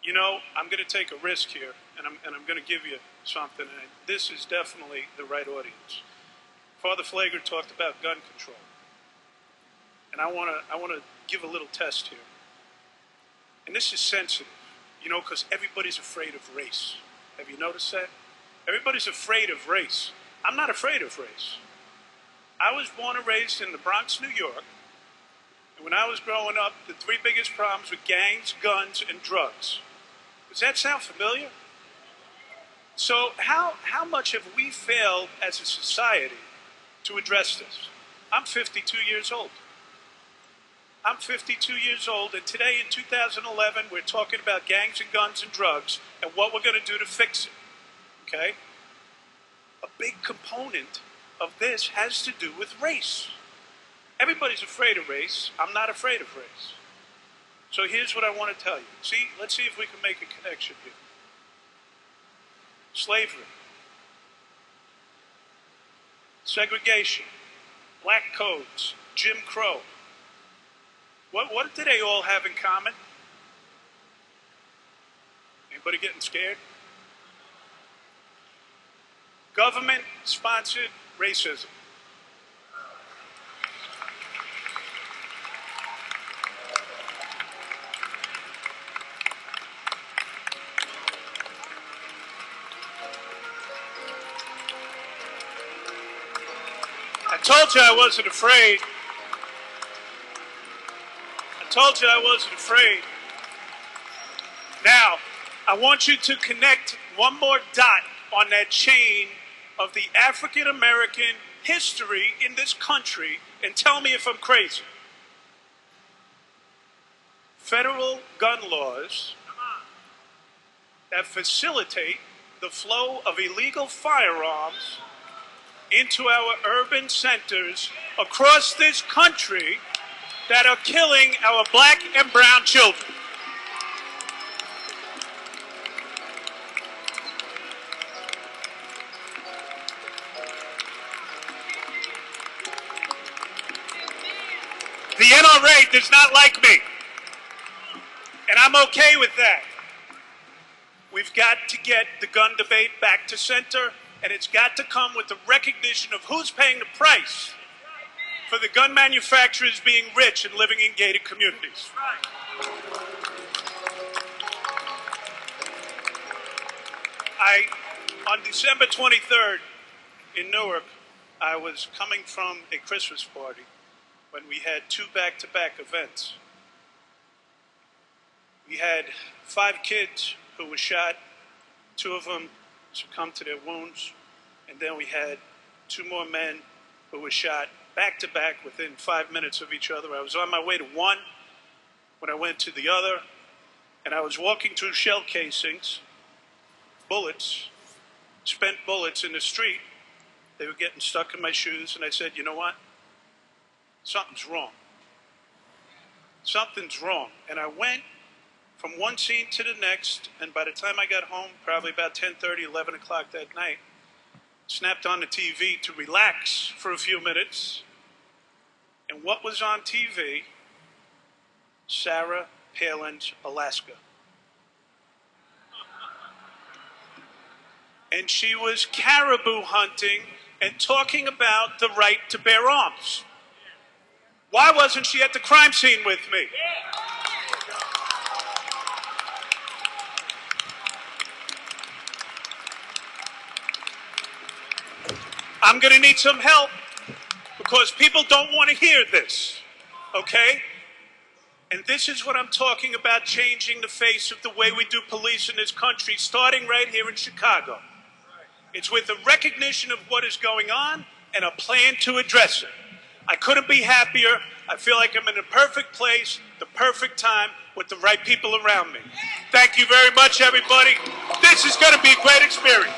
You know, I'm going to take a risk here, and I'm going to give you something. And this is definitely the right audience. Father Pfleger talked about gun control, and I want to give a little test here. And this is sensitive, you know, because everybody's afraid of race. Have you noticed that? Everybody's afraid of race. I'm not afraid of race. I was born and raised in the Bronx, New York. And when I was growing up, the three biggest problems were gangs, guns, and drugs. Does that sound familiar? So how much have we failed as a society to address this? I'm 52 years old. I'm 52 years old, and today in 2011, we're talking about gangs and guns and drugs and what we're going to do to fix it, okay? A big component of this has to do with race. Everybody's afraid of race. I'm not afraid of race. So here's what I want to tell you. See, let's see if we can make a connection here. Slavery, segregation, black codes, Jim Crow. What do they all have in common? Anybody getting scared? Government-sponsored racism. I told you I wasn't afraid. I told you I wasn't afraid. Now, I want you to connect one more dot on that chain of the African American history in this country and tell me if I'm crazy. Federal gun laws that facilitate the flow of illegal firearms into our urban centers across this country that are killing our black and brown children. The NRA does not like me, and I'm okay with that. We've got to get the gun debate back to center, and it's got to come with the recognition of who's paying the price for the gun manufacturers being rich and living in gated communities. On December 23rd in Newark, I was coming from a Christmas party when we had two back-to-back events. We had 5 kids who were shot, 2 of them succumbed to their wounds, and then we had 2 more men who were shot back-to-back within 5 minutes of each other. I was on my way to one when I went to the other, and I was walking through shell casings, bullets, spent bullets in the street. They were getting stuck in my shoes, and I said, you know what? Something's wrong. Something's wrong. And I went from one scene to the next, and by the time I got home, probably about 10:30, 11 o'clock that night, snapped on the TV to relax for a few minutes. And what was on TV? Sarah Palin's Alaska. And she was caribou hunting and talking about the right to bear arms. Why wasn't she at the crime scene with me? I'm going to need some help because people don't want to hear this, okay? And this is what I'm talking about, changing the face of the way we do police in this country, starting right here in Chicago. It's with a recognition of what is going on and a plan to address it. I couldn't be happier. I feel like I'm in the perfect place, the perfect time, with the right people around me. Thank you very much, everybody. This is going to be a great experience.